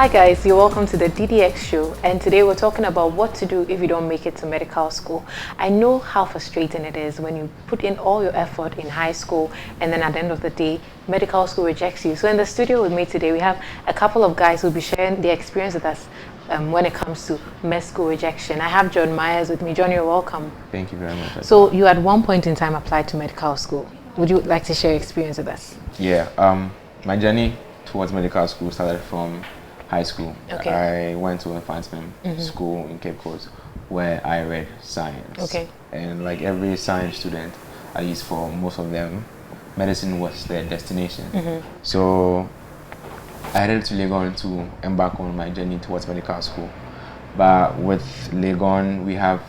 Hi guys, you're welcome to the DDX show, and today we're talking about what to do if you don't make it to medical school. I know how frustrating it is when you put in all your effort in high school and then at the end of the day, medical school rejects you. So in the studio with me today, we have a couple of guys who'll be sharing their experience with us when it comes to med school rejection. I have John Myers with me. John, you're welcome. Thank you very much. So you at one point in time applied to medical school. Would you like to share your experience with us? Yeah, my journey towards medical school started from high school. Okay. I went to a advancement school in Cape Coast where I read science. Okay. And like every science student, at least for most of them, medicine was their destination. So I headed to Legon to embark on my journey towards medical school. But with Legon, we have,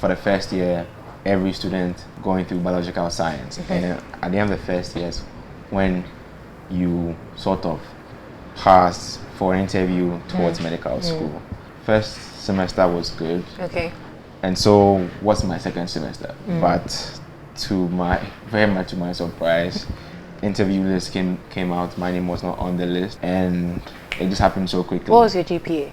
for the first year, every student going through biological science. And at the end of the first years, when you sort of pass for an interview towards medical school. First semester was good. Okay. And so was my second semester. But very much to my surprise, interview list came out. My name was not on the list, and it just happened so quickly. What was your GPA?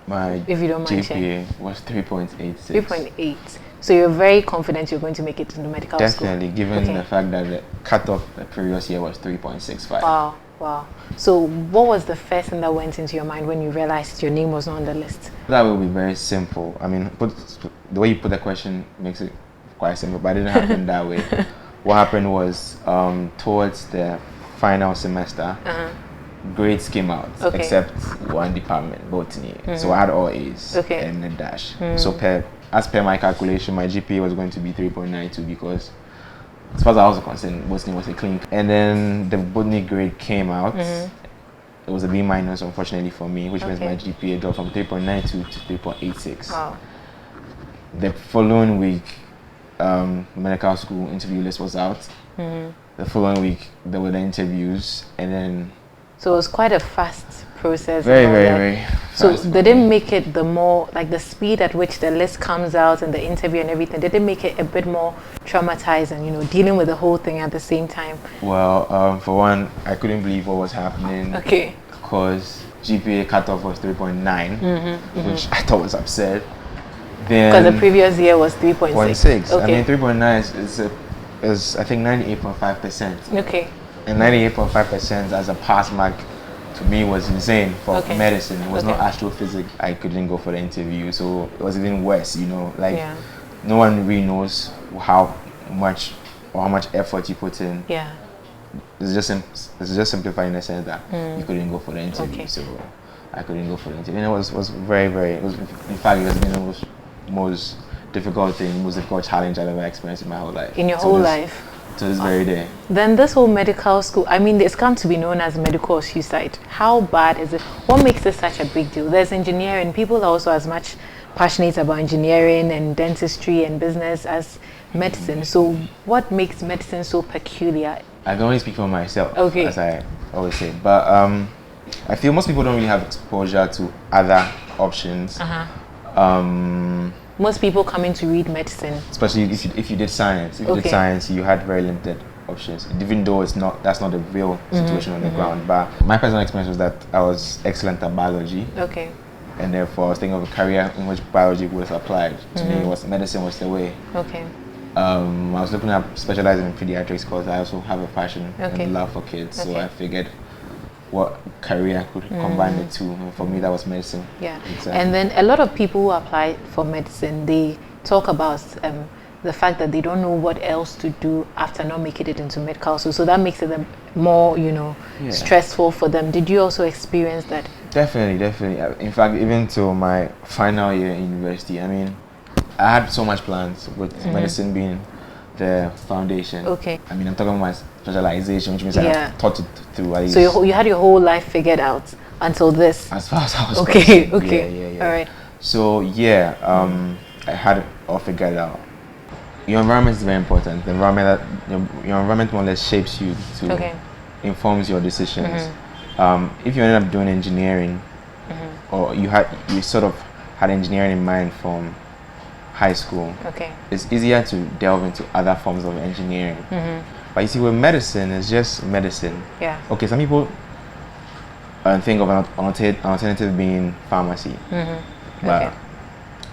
My if you don't mind GPA was 3.86. 3.8. So you're very confident you're going to make it to the medical school? Definitely, given the fact that the cutoff the previous year was 3.65. Wow. So what was the first thing that went into your mind when you realized your name was not on the list? That will be very simple. I mean, the way you put the question makes it quite simple, but it didn't happen that way. What happened was towards the final semester, grades came out, except one department, botany. So I had all A's and a dash. So as per my calculation, my GPA was going to be 3.92 because, as far as I was concerned, botany was a clean. And then the botany grade came out. It was a B minus, unfortunately for me, which means my GPA dropped from 3.92 to 3.86. Wow. The following week, medical school interview list was out. The following week, there were the interviews, and then. So it was quite a fast process. Very fast. So they didn't make it the speed at which the list comes out and the interview and everything, did it make it a bit more traumatizing, dealing with the whole thing at the same time? Well, for one, I couldn't believe what was happening. Okay. Because GPA cutoff was 3.9, which I thought was absurd. Because the previous year was 3.6. Okay. I mean, 3.9 is I think 98.5%. Okay. And 98.5% as a pass mark to me was insane for medicine. It was not astrophysics. I couldn't go for the interview, so it was even worse. No one really knows how much effort you put in. Yeah. It's just simplified in the sense that you couldn't go for the interview, so I couldn't go for the interview. And it was very, very. It was, in fact, it was the most difficult challenge I've ever experienced in my whole life. In your whole life. To this very day. Then this whole medical school, I mean, it's come to be known as medical suicide. How bad is it? What makes it such a big deal? There's engineering. People are also as much passionate about engineering and dentistry and business as medicine. So what makes medicine so peculiar? I can only speak for myself, as I always say. But I feel most people don't really have exposure to other options. Most people coming to read medicine, especially if you did science. If you did science, you had very limited options. Even though that's not the real situation on the ground. But my personal experience was that I was excellent at biology. Okay. And therefore, I was thinking of a career in which biology would have applied. To me, medicine was the way. Okay. I was looking at specializing in pediatrics because I also have a passion and love for kids. So I figured what career could combine the two. And for me, that was medicine. Yeah. Exactly. And then a lot of people who apply for medicine, they talk about the fact that they don't know what else to do after not making it into medical school. So that makes it more, stressful for them. Did you also experience that? Definitely. In fact, even to my final year in university, I mean, I had so much plans with medicine being the foundation. Okay. I mean, I'm talking about my specialization, which means I thought it through. At least. So you had your whole life figured out until this? As far as I was concerned. Yeah. All right. So I had it all figured out. Your environment is very important. The environment your environment more or less shapes you informs your decisions. If you ended up doing engineering, or you sort of had engineering in mind from high school, it's easier to delve into other forms of engineering. But you see, with medicine, it's just medicine. Yeah. Okay, some people and think of an alternative being pharmacy. But Okay.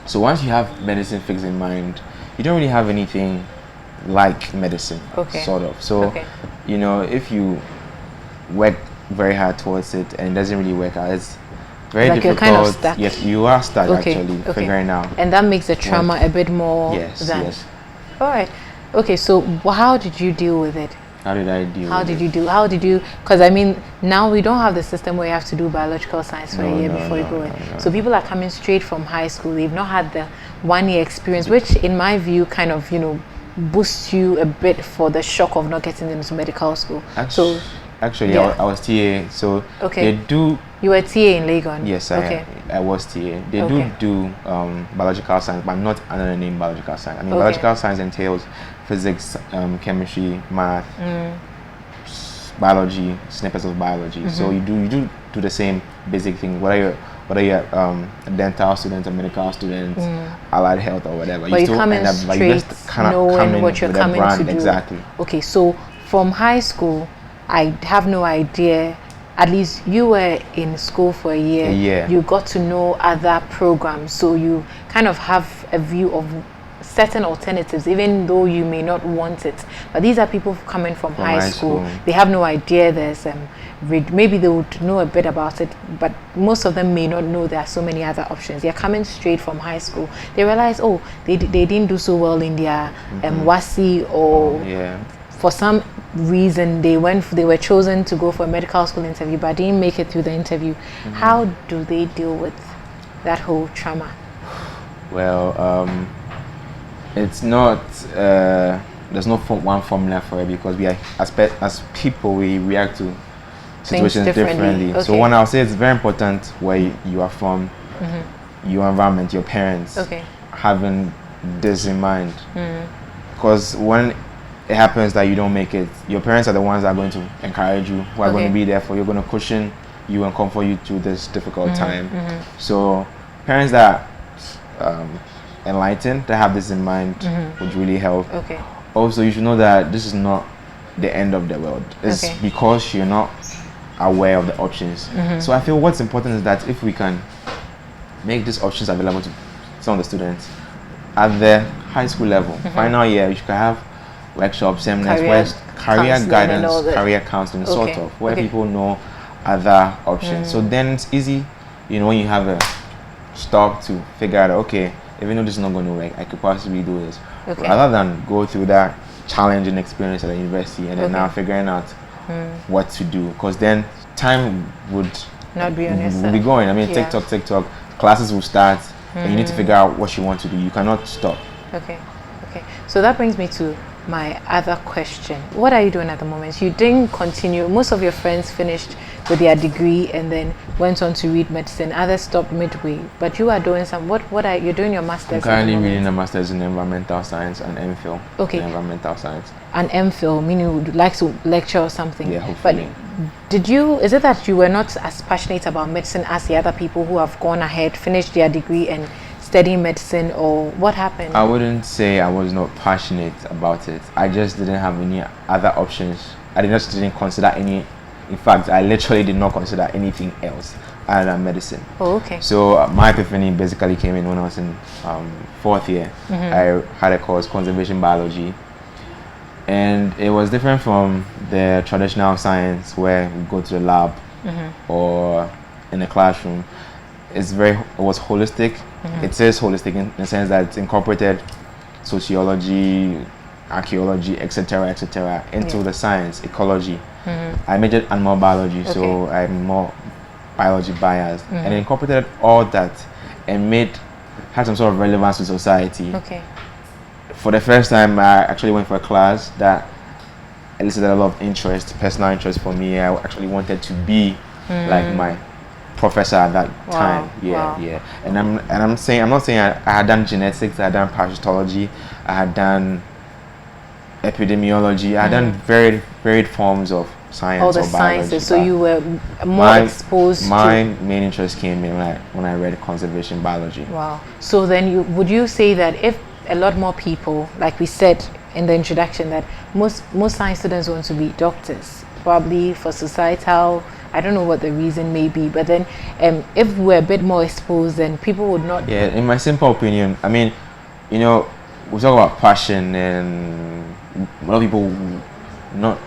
so once you have medicine fixed in mind, you don't really have anything like medicine, Okay. sort of. So, Okay. you know, if you work very hard towards it and it doesn't really work out, it's very Like you're difficult. kind of stuck. Yes, you are stuck Okay. actually Okay. figuring out. And that makes the trauma a bit more Yes, than. yes. All right. Okay. So how did you deal with it? How did I deal How with did it? you do? How did you? Because I mean, now we don't have the system where you have to do biological science for No, a year no, before you no, go no, in. no. So people are coming straight from high school. They've not had the 1 year experience, which, in my view, kind of boosts you a bit for the shock of not getting into medical school. So Actually, yeah. I was TA, so Okay. they do. you were TA in Legon. Yes, Okay. I was TA. They Okay. do biological science, but not under the name biological science. I mean, Okay. biological science entails physics, chemistry, math, Mm. biology, snippets of biology. So Mm-hmm. you do the same basic thing. Whether you're a dental student, a medical student, allied health, or whatever, But you still come in end up, but you just straight kind of knowing come in what you're with a coming brand, to do. exactly. Okay, so from high school, I have no idea. At least you were in school for a year. A year. You got to know other programs, so you kind of have a view of certain alternatives, even though you may not want it. But these are people coming from high school. They have no idea there's maybe they would know a bit about it, but most of them may not know there are so many other options. They're coming straight from high school. They realize, oh, they didn't do so well in their WASI, or Yeah. for some reason they were chosen to go for a medical school interview but didn't make it through the interview. How do they deal with that whole trauma? Well, it's not. There's no one formula for it, because we are as people, we react to situations differently. So Okay. when I'll say, it's very important where you are from, your environment, your parents, Okay. having this in mind. Because when it happens that you don't make it, your parents are the ones that are going to encourage you, who are going Okay. to be there for you, going to cushion you and comfort you through this difficult time. So parents that are enlightened, that have this in mind, would really help. Okay. Also, you should know that this is not the end of the world. It's Okay. because you're not aware of the options. So I feel what's important is that if we can make these options available to some of the students at the high school level, final year, you can have workshops, seminars, Career career counseling and guidance, all that. career counseling, sort Okay. of, where Okay. people know other options. So then it's easy, when you have a stop to figure out, okay, even though this is not going to work, I could possibly do this. Okay. Rather than go through that challenging experience at the university and then now figuring out what to do, because then time would Not be on your will side. be going. I mean, Yeah. TikTok, classes will start, and you need to figure out what you want to do. You cannot stop. Okay. So that brings me to my other question. What are you doing at the moment? You didn't continue. Most of your friends finished with their degree and then went on to read medicine. Others stopped midway. But you are doing some. What are you doing? Your master's. I'm at the currently moment? reading a master's in environmental science and MPhil Okay. in environmental science. An MPhil, meaning you would like to lecture or something. Yeah, hopefully. But is it that you were not as passionate about medicine as the other people who have gone ahead, finished their degree and studying medicine, or what happened? I wouldn't say I was not passionate about it. I just didn't have any other options. Just didn't consider any. In fact, I literally did not consider anything else other than medicine. Oh, okay. So my epiphany basically came in when I was in fourth year. I had a course, conservation biology, and it was different from the traditional science where we go to the lab or in the classroom. It was holistic. It is holistic in the sense that it's incorporated sociology, archaeology, etc., into the science, ecology. I majored animal biology, so I'm more biology biased, and it incorporated all that and had some sort of relevance to society. Okay. For the first time, I actually went for a class that elicited a lot of interest, personal interest for me. I actually wanted to be like my professor at that time. Wow. And I'm not saying I had done genetics, I had done parasitology, I had done epidemiology, I had done varied forms of science. All the or biology, sciences. So you were more exposed my to. main interest came in when I read conservation biology. Wow. So then would you say that if a lot more people, like we said in the introduction, that most science students want to be doctors, probably for societal I don't know what the reason may be, but then if we're a bit more exposed, then people would not. Yeah, in my simple opinion, I mean, we talk about passion, and a lot of people no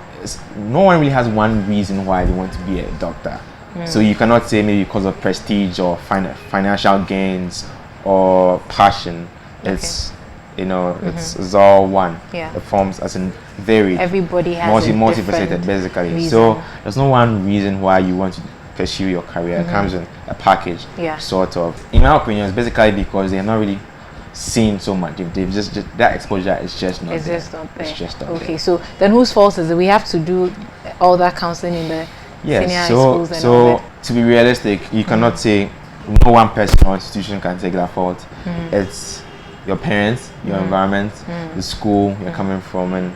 one really has one reason why they want to be a doctor. So you cannot say maybe because of prestige or financial gains or passion. It's it's all one. Yeah. It forms as in varied. Everybody has multifaceted basically. reason. So there's no one reason why you want to pursue your career. It comes in a package. Yeah. Sort of. In my opinion, it's basically because they're not really seen so much. If they've just that exposure is just not there. Just not there. It's just not okay, there. so then whose fault is it? We have to do all that counseling in the senior high schools and all that. To be realistic, you cannot say no one person or institution can take that fault. It's your parents, your environment, the school you're coming from, and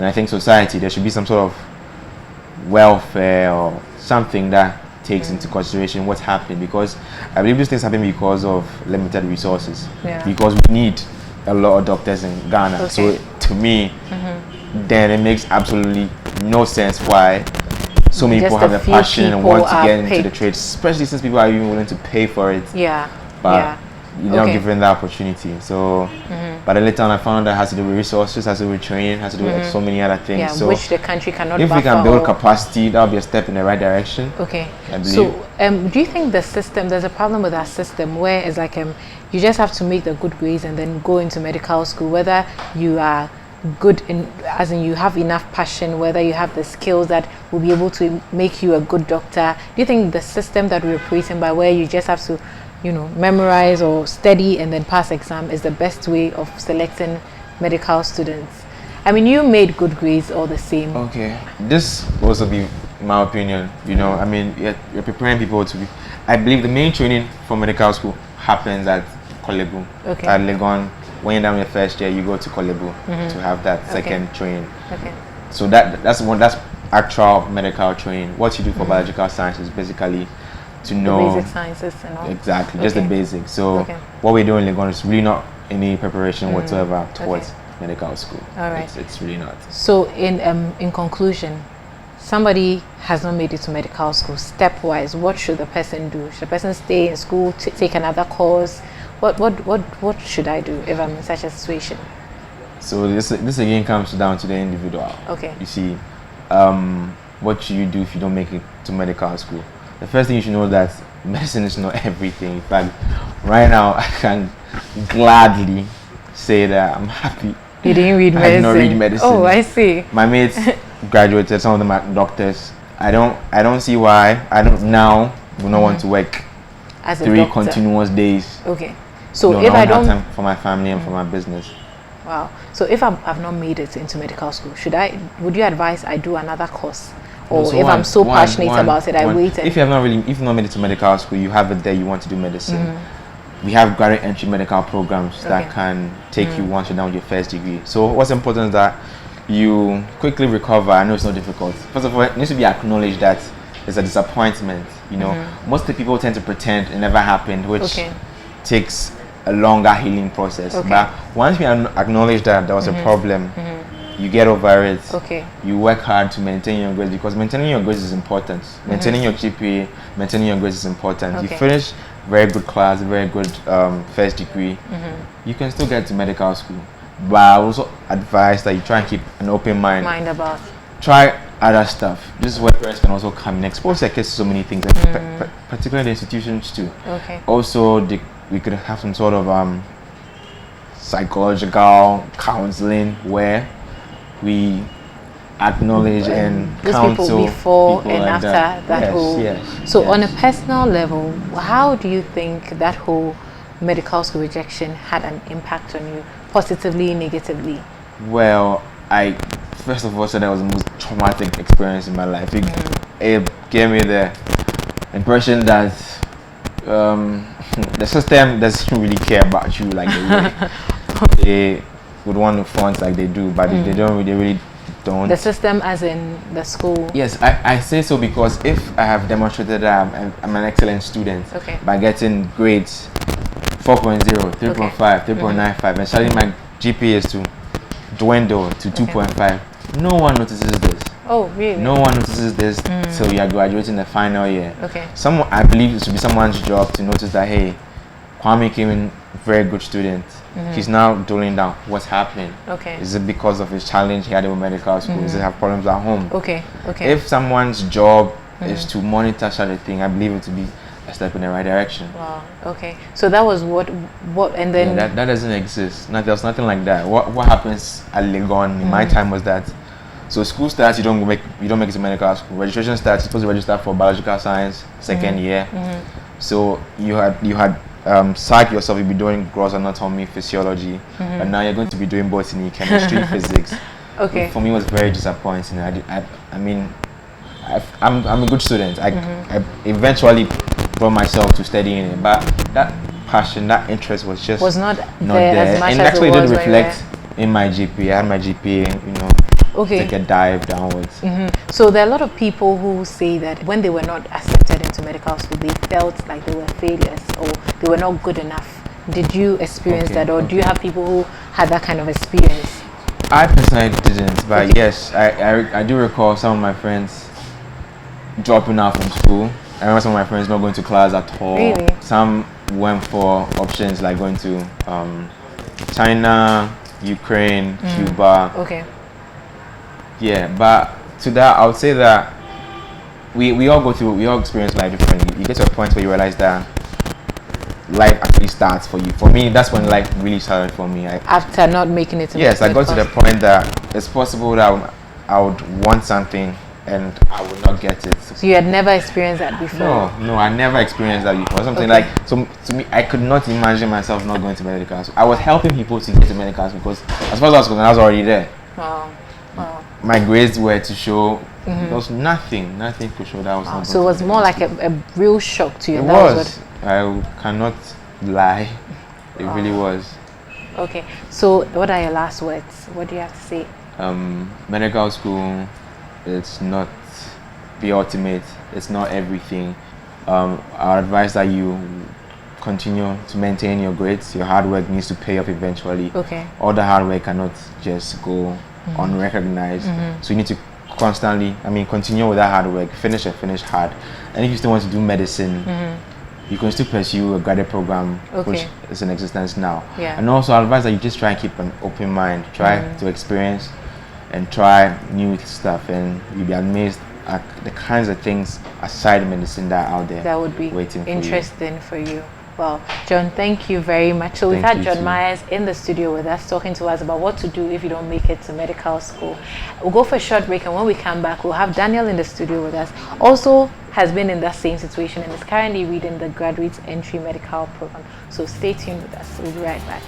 I think society. There should be some sort of welfare or something that takes into consideration what's happening, because I believe these things happen because of limited resources. Yeah. Because we need a lot of doctors in Ghana. Okay. So to me, then it makes absolutely no sense why so many Just people have a the few passion and people want to are get into paid. the trade, especially since people are even willing to pay for it. Yeah. But you're not Okay. given that opportunity. So, but then later on, I found that has to do with resources, has to do with training, has to do with so many other things. Yeah, So which the country cannot if we buffer can build or- capacity, that'll be a step in the right direction. Okay. I believe. So, do you think the system, there's a problem with that system where it's like you just have to make the good grades and then go into medical school, whether you are good in, as in you have enough passion, whether you have the skills that will be able to make you a good doctor. Do you think the system that we're operating by, where you just have to, memorize or study and then pass exam, is the best way of selecting medical students? I mean, you made good grades all the same. Okay, this will also be my opinion. I mean, you're preparing people to be. I believe the main training for medical school happens at Kolebu. Okay. At Legon, when you're done with your first year, you go to Kolebu to have that second training. Okay. So that's actual medical training. What you do for biological science is basically to know The basic sciences and all. exactly just the Okay. basics. So Okay. what we do in Legon is really not any preparation whatsoever towards medical school. All right. It's really not. So in conclusion, somebody has not made it to medical school. Stepwise, what should the person do? Should the person stay in school, take another course? What should I do if I'm in such a situation? So this again comes down to the individual. Okay. You see, what should you do if you don't make it to medical school? The first thing you should know is that medicine is not everything. In fact, right now I can gladly say that I'm happy. You didn't read I medicine? did not read medicine. Oh, I see. My mates graduated, some of them are doctors. I don't see why I don't now do not want to work As a 3 doctor. continuous days. Okay. So No, if I have don't, time for my family and for my business. wow. So if I've not made it into medical school, would you advise I do another course? Or So if I'm so one- passionate one- about it, I one- wait and If you've not made it to medical school, you have it there. You want to do medicine. We have graduate entry medical programs that Okay. can take you once you're done with your first degree. So what's important is that you quickly recover. I know it's not difficult. First of all, it needs to be acknowledged that it's a disappointment. Most of the people tend to pretend it never happened, which Okay. takes a longer healing process. Okay. But once we acknowledge that there was a problem, you get over it. Okay. You work hard to maintain your grades, because maintaining your grades is important. Maintaining your GPA, maintaining your grades is important. You Okay. finish very good class, very good first degree, you can still get to medical school. But I also advise that you try and keep an open mind. mind about. Try other stuff. This is where parents can also come in. Expose their kids to so many things, like particularly the institutions too. Okay. Also, we could have some sort of psychological counseling where we acknowledge and those counsel people before people and like after that Yes, whole. yes, So yes. on a personal level, how do you think that whole medical school rejection had an impact on you, positively, negatively? Well, I first of all said that was the most traumatic experience in my life. It gave me the impression that the system doesn't really care about you like they would want to front like they do, but they really don't. The system, as in the school. Yes, I say so because if I have demonstrated that I'm an excellent student Okay. by getting grades 4.0, 3.5, 3.95, and suddenly my GPA is to dwindle to 2.5, no one notices this. Oh, really? No one notices this till you are graduating the final year. Okay. I believe it should be someone's job to notice that, hey, Kwame came in very good student. He's now dulling down. What's happening? Okay. Is it because of his challenge he had in medical school? Does he have problems at home? Okay. Okay. If someone's job is to monitor such a thing, I believe it to be a step in the right direction. Wow. Okay. So that was what, and then that doesn't exist. There's nothing like that. What happens at Legon in my time was that, so school starts, you don't make it to medical school. Registration starts, you're supposed to register for biological science second year. So you had psych yourself, you'll be doing gross anatomy, physiology, and now you're going to be doing botany, chemistry, physics. Okay. For me, it was very disappointing. I mean, I'm a good student. I eventually brought myself to studying it, but that passion, that interest was not there. As much and as actually it did was reflect in my GPA. I had my GPA, take a dive downwards. So there are a lot of people who say that when they were not accepted into medical school, they felt like they were failures or they were not good enough. Did you experience that, or do you have people who had that kind of experience? I personally didn't, but yes, I do recall some of my friends dropping out from school. I remember some of my friends not going to class at all. Really? Some went for options like going to China, Ukraine, Cuba. Okay. Yeah, but to that, I would say that we all experience life differently. You get to a point where you realize that life actually starts for you. For me, that's when life really started for me. After not making it. Yes, I got to the point that it's possible that I would want something and I would not get it. So you had never experienced that before? No, I never experienced that before. Something so to me, I could not imagine myself not going to medical school. I was helping people to get to medical school because as far as I was concerned, I was already there. Wow. My grades were to show. There was nothing could show that I was not. So it was more like a real shock to you. It was. I cannot lie. It really was. Okay. So what are your last words? What do you have to say? Medical school, it's not the ultimate. It's not everything. I advise that you continue to maintain your grades. Your hard work needs to pay off eventually. Okay. All the hard work cannot just go unrecognized. So you need to continue with that hard work. Finish hard. And if you still want to do medicine, you can still pursue a graduate program, which is in existence now. Yeah. And also I advise that you just try and keep an open mind. Try to experience and try new stuff, and you'll be amazed at the kinds of things aside medicine that are out there that would be waiting interesting for you. Well, John, thank you very much. So we've had John Myers in the studio with us talking to us about what to do if you don't make it to medical school. We'll go for a short break, and when we come back, we'll have Daniel in the studio with us. Also has been in that same situation and is currently reading the Graduate Entry Medical Program. So stay tuned with us. We'll be right back.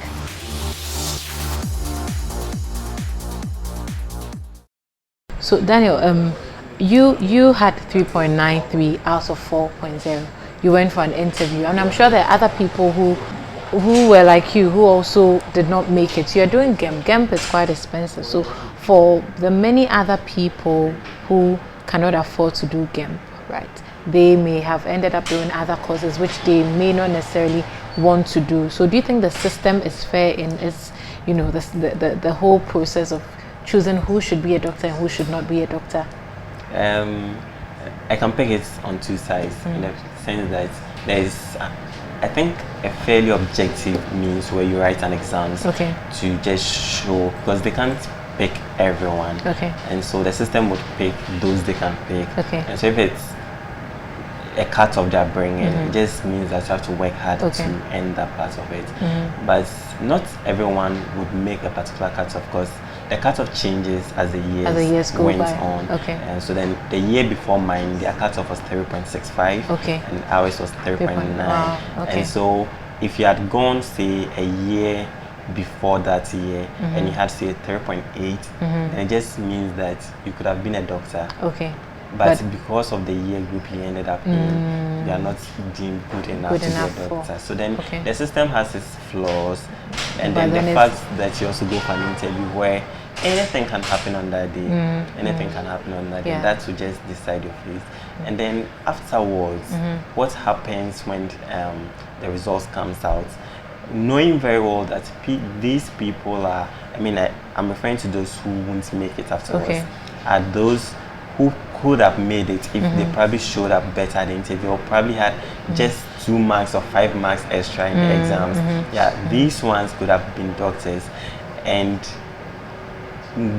So Daniel, you had 3.93 out of 4.0. You went for an interview, and I'm sure there are other people who were like you who also did not make it. So you're doing GEMP. GEMP is quite expensive. So for the many other people who cannot afford to do GEMP, right, they may have ended up doing other courses which they may not necessarily want to do. So do you think the system is fair in the whole process of choosing who should be a doctor and who should not be a doctor? I can pick it on two sides in the sense that there is, I think, a fairly objective means where you write an exam to just show, because they can't pick everyone. And so the system would pick those they can pick. And so if it's a cut of their bringing, it just means that you have to work hard to end that part of it. But not everyone would make a particular cut off, because the cut-off changes as the years went on. And so then the year before mine, their cut-off was 3.65 and ours was 3.9. And so if you had gone, say, a year before that year and you had, say, 3.8, then it just means that you could have been a doctor. But because of the year group you ended up in, you are not deemed good enough to be a doctor. So then the system has its flaws, and then the fact that you also go for an interview where anything can happen on that day, anything can happen on that day, that will just decide your fate. And then afterwards, what happens when the results comes out, knowing very well that these people are, I'm referring to those who won't make it afterwards, are those who could have made it if they probably showed up better at the interview, or probably had just 2 marks or 5 marks extra in the exams. Yeah, these ones could have been doctors. And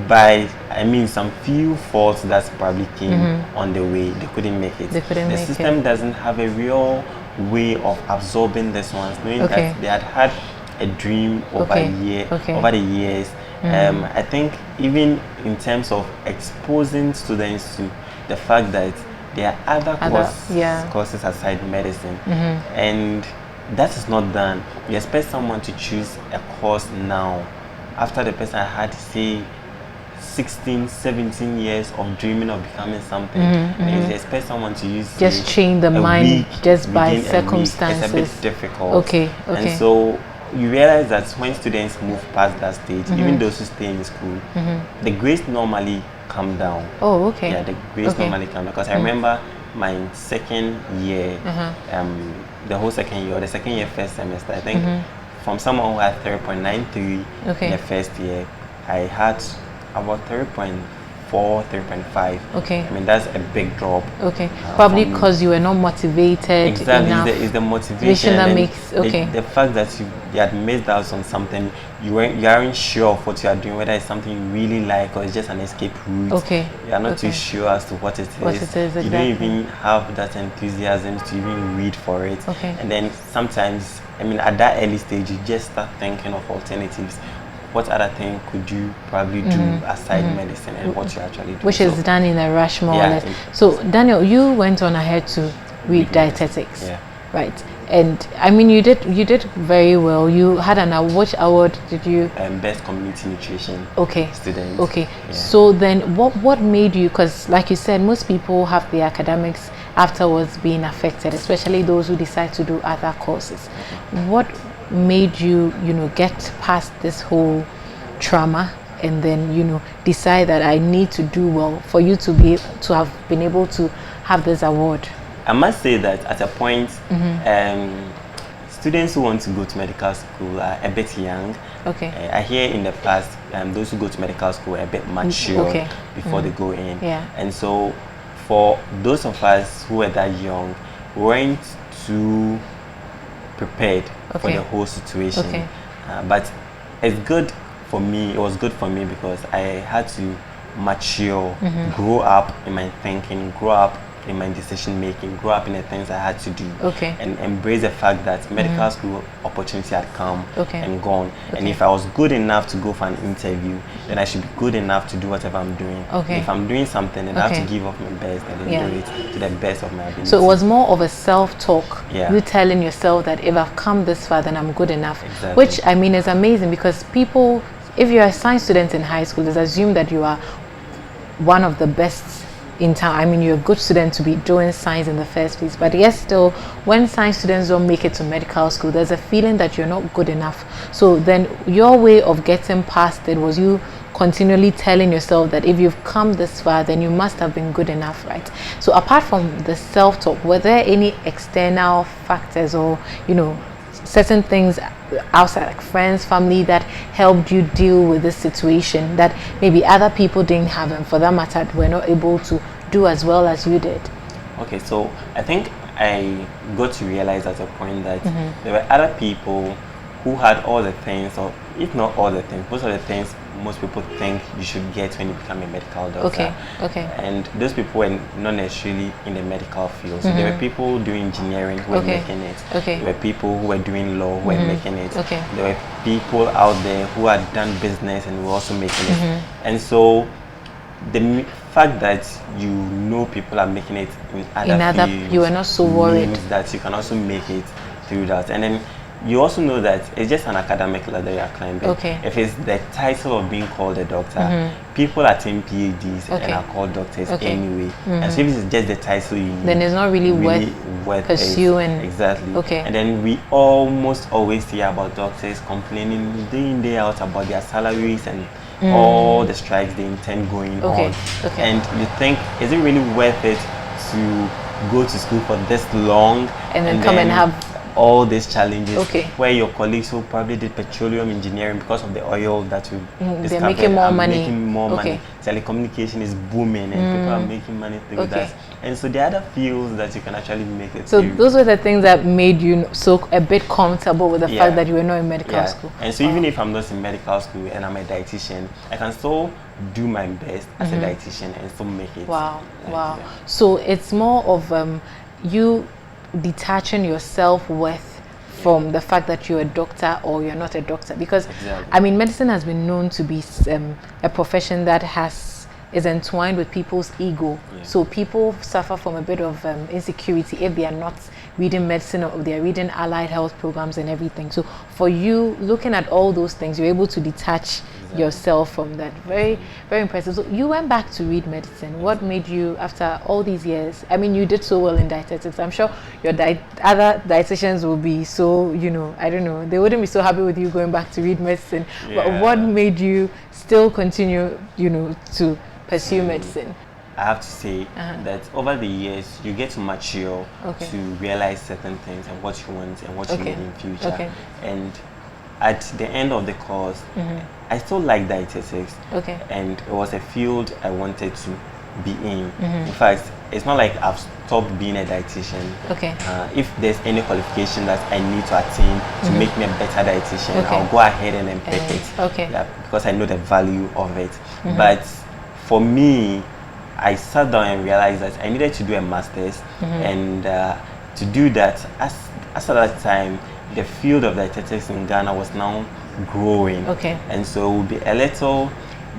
by, I mean, some few faults that probably came on the way, they couldn't make it. The system doesn't have a real way of absorbing this ones, knowing that they had a dream over over the years. I think even in terms of exposing students to the fact that there are other courses aside medicine, and that is not done. You expect someone to choose a course now after the person had, say, 16, 17 years of dreaming of becoming something, and you expect someone to use just change the mind just by circumstances. It's a bit difficult. And so you realize that when students move past that stage, even those who stay in school, the grades normally come down. Yeah, the grades normally come down, because I remember my second year, the whole second year, or the second year first semester, I think from someone who had 3.93 in the first year, I had about 3.4, 3.5. I mean, that's a big drop. Probably because you were not motivated. Exactly, it's the motivation that makes the fact that you had missed out on something, you aren't sure of what you are doing, whether it's something you really like or it's just an escape route. You are not too sure as to what it is. You don't even have that enthusiasm to even read for it. And then sometimes, I mean, at that early stage, you just start thinking of alternatives. What other thing could you probably do aside medicine and what you actually do? Which is done in a rush, more or less. So, Daniel, you went on ahead to read dietetics, right? And I mean, you did very well. You had an award. Which award did you? Best community nutrition student. So then, what made you? Because, like you said, most people have the academics afterwards being affected, especially those who decide to do other courses. What made you, get past this whole trauma and then, decide that I need to do well for you to have been able to have this award? I must say that at a point, students who want to go to medical school are a bit young. I hear in the past, those who go to medical school are a bit mature before they go in. And so for those of us who were that young, we weren't too prepared for the whole situation. But it's good for me. It was good for me because I had to mature, grow up in my thinking, grow up in my decision making, grow up in the things I had to do, and embrace the fact that medical school opportunity had come and gone. And if I was good enough to go for an interview, then I should be good enough to do whatever I'm doing. If I'm doing something, then I have to give off my best and then do it to the best of my ability. So it was more of a self-talk. You telling yourself that if I've come this far, then I'm good enough. Which, I mean, is amazing, because people, if you're a science student in high school, it's assumed that you are one of the best in town. I mean, you're a good student to be doing science in the first place, but yes, still, when science students don't make it to medical school, there's a feeling that you're not good enough. So then your way of getting past it was you continually telling yourself that if you've come this far, then you must have been good enough, right? So apart from the self-talk, were there any external factors or, certain things outside, like friends, family, that helped you deal with this situation that maybe other people didn't have, and for that matter were not able to do as well as you did? So I think I got to realize at a point that there were other people who had all the things, or if not all the things, most of the things most people think you should get when you become a medical doctor. And those people were not necessarily in the medical field. So there were people doing engineering who were making it. There were people who were doing law who were making it. There were people out there who had done business and were also making it. And so the fact that people are making it in other fields, you were not so worried means that you can also make it through that. And then you also know that it's just an academic ladder you are climbing. If it's the title of being called a doctor, people attain PhDs and are called doctors anyway. And so if it's just the title you need, then it's not really worth pursuing. And then we almost always hear about doctors complaining day in, day out about their salaries and all the strikes they intend going on. And you think, is it really worth it to go to school for this long and then come and have all these challenges, okay, where your colleagues who probably did petroleum engineering because of the oil that we discovered, they're making more money. Making more okay. money. Telecommunication is booming, and people are making money through that. And so there are other fields that you can actually make it. So those were the things that made you so a bit comfortable with the fact that you were not in medical school. And so even if I'm not in medical school and I'm a dietitian, I can still do my best as a dietitian and still make it. Wow, wow. Yeah. So it's more of you detaching your self-worth from the fact that you're a doctor or you're not a doctor, because I mean, medicine has been known to be a profession that is entwined with people's ego. So people suffer from a bit of insecurity if they are not reading medicine or they are reading allied health programs and everything. So for you, looking at all those things, you're able to detach yourself from that. Very, very impressive. So you went back to read medicine. What made you, after all these years, I mean, you did so well in dietetics. I'm sure your other dietitians will be so, you know, I don't know, they wouldn't be so happy with you going back to read medicine. But what made you still continue, you know, to pursue medicine? I have to say that over the years, you get to mature to realize certain things and what you want and what you need in future. And at the end of the course, I still like dietetics. And it was a field I wanted to be in. In fact, it's not like I've stopped being a dietitian. If there's any qualification that I need to attain to make me a better dietitian, I'll go ahead and then pick it. Because I know the value of it. But for me, I sat down and realized that I needed to do a master's, and to do that, as at that time, the field of dietetics in Ghana was now growing, and so it would be a little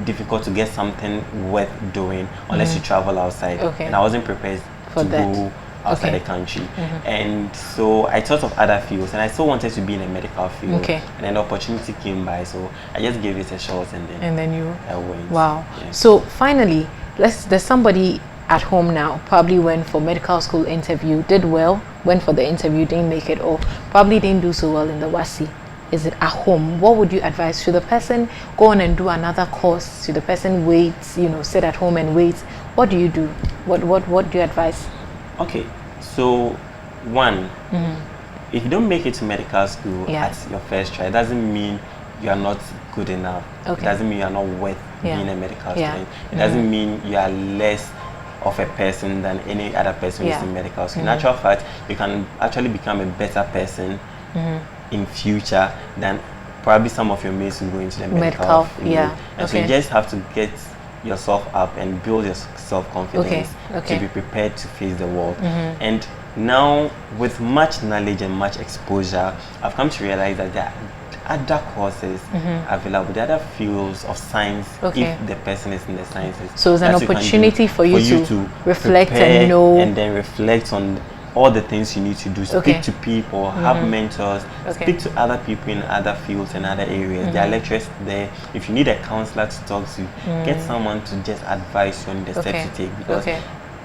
difficult to get something worth doing unless you travel outside, and I wasn't prepared to go outside the country, and so I thought of other fields, and I still wanted to be in a medical field, and an opportunity came by, so I just gave it a shot, and then I went. Wow. So finally, there's somebody at home now, probably went for medical school interview, did well, went for the interview, didn't make it, or probably didn't do so well in the WASSCE. Is it at home? What would you advise? Should the person go on and do another course? Should the person wait, you know, sit at home and wait? What do you do? What do you advise? Okay, so one, if you don't make it to medical school at your first try, it doesn't mean you are not good enough. It doesn't mean you are not worth being a medical student. It doesn't mean you are less of a person than any other person who's in medical school. In actual fact, you can actually become a better person in future than probably some of your mates who go into the medical field. And so you just have to get yourself up and build your self-confidence to be prepared to face the world. And now, with much knowledge and much exposure, I've come to realize that there are other courses available, there are other fields of science if the person is in the sciences. So it's an opportunity for you to reflect and know, and then reflect on all the things you need to do. Speak to people, have mentors, speak to other people in other fields and other areas. There are lecturers there. If you need a counselor to talk to, get someone to just advise you on the steps to take, because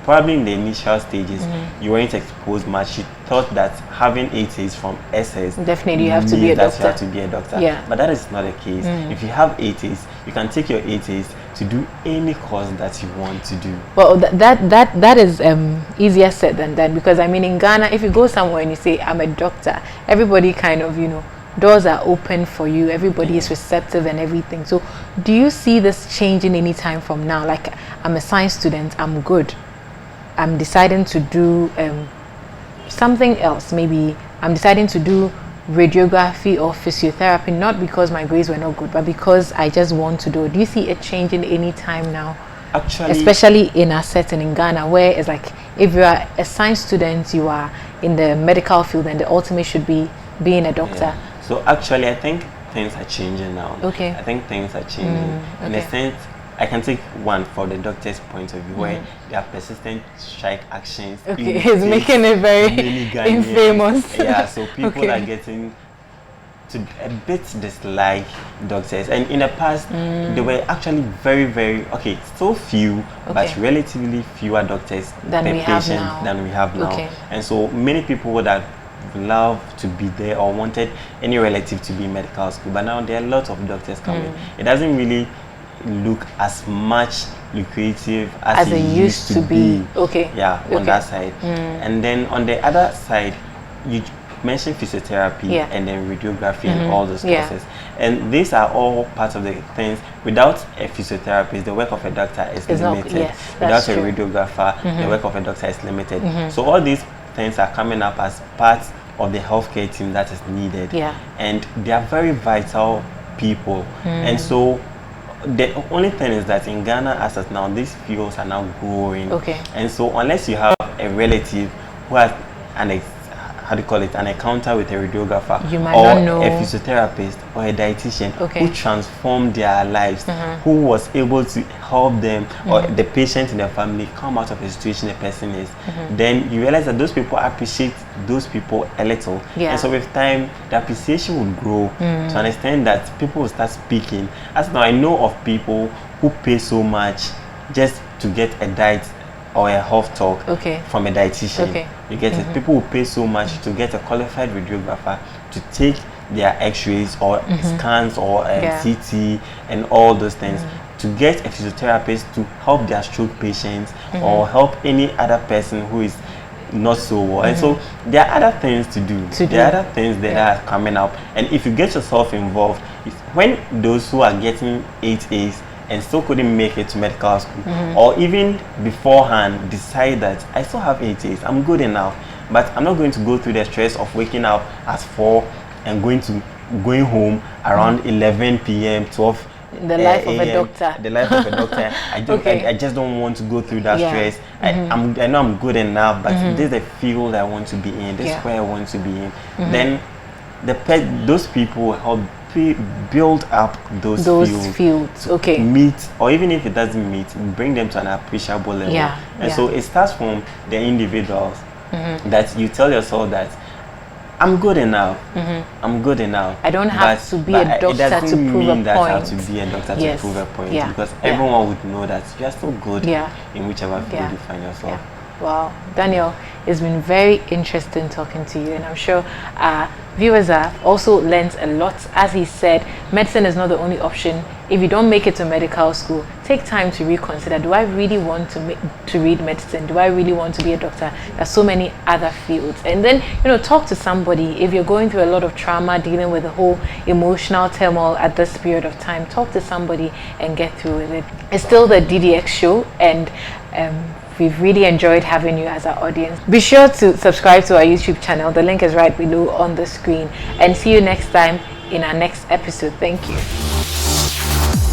probably in the initial stages you weren't exposed much. You thought that having 80s from SS definitely you have to be a doctor. You have to be a doctor. But that is not the case. If you have 80s, you can take your 80s to do any course that you want to do. Well, that is easier said than done, because I mean, in Ghana, if you go somewhere and you say I'm a doctor, everybody kind of, you know, doors are open for you, everybody is receptive and everything. So do you see this changing any time from now? Like, I'm a science student, I'm good, I'm deciding to do something else, maybe I'm deciding to do radiography or physiotherapy, not because my grades were not good, but because I just want to do it. Do you see it changing any time now? Actually, especially in our setting in Ghana, where it's like, if you are a science student, you are in the medical field, and the ultimate should be being a doctor. So actually, I think things are changing now. I think things are changing. In a sense, I can take one for the doctor's point of view, where there are persistent strike actions. It's making it very infamous. So people are getting to a bit dislike doctors, and in the past they were actually very so few, but relatively fewer doctors than we have now. And so many people would have loved to be there or wanted any relative to be in medical school, but now there are a lot of doctors coming. It doesn't really look as much lucrative as it used to be. On that side. And then on the other side, mentioned physiotherapy and then radiography and all those courses. And these are all part of the things. Without a physiotherapist, the work of a doctor is limited. Without a radiographer, the work of a doctor is limited. So all these things are coming up as part of the healthcare team that is needed. And they are very vital people. And so the only thing is that in Ghana, as of now, these fields are now growing. And so unless you have a relative who has an encounter with a radiographer or a physiotherapist or a dietitian who transformed their lives, who was able to help them or the patient in their family come out of the situation the person is, then you realize that those people appreciate those people a little. And so with time, the appreciation will grow to understand that people will start speaking. As now, I know of people who pay so much just to get a diet or a health talk from a dietitian. You get it? People will pay so much to get a qualified radiographer to take their x-rays or scans or CT and all those things, to get a physiotherapist to help their stroke patients or help any other person who is not so well. And so there are other things to do. There are other things that are coming up. And if you get yourself involved, when those who are getting 8As and still couldn't make it to medical school, or even beforehand decide that I still have 8As, I'm good enough, but I'm not going to go through the stress of waking up at 4 and going home around 11 p.m., 12 the life of a doctor. The life of a doctor. I just don't want to go through that stress. I know I'm good enough, but this is the field I want to be in. This is where I want to be in. Then those people will help build up those fields. Meet, or even if it doesn't meet, bring them to an appreciable level. And so it starts from the individuals that you tell yourself that I'm good enough. I'm good enough. I don't have to be a doctor to prove a point. I have to be a doctor to prove a point, because everyone would know that you are still good in whichever field you find yourself. Wow, Daniel, it's been very interesting talking to you, and I'm sure viewers have also learned a lot. As he said, medicine is not the only option. If you don't make it to medical school, take time to reconsider. Do I really want to read medicine? Do I really want to be a doctor? There's so many other fields. And then, talk to somebody. If you're going through a lot of trauma, dealing with the whole emotional turmoil at this period of time, talk to somebody and get through with it. It's still the DDX show, and we've really enjoyed having you as our audience. Be sure to subscribe to our YouTube channel. The link is right below on the screen. And see you next time in our next episode. Thank you.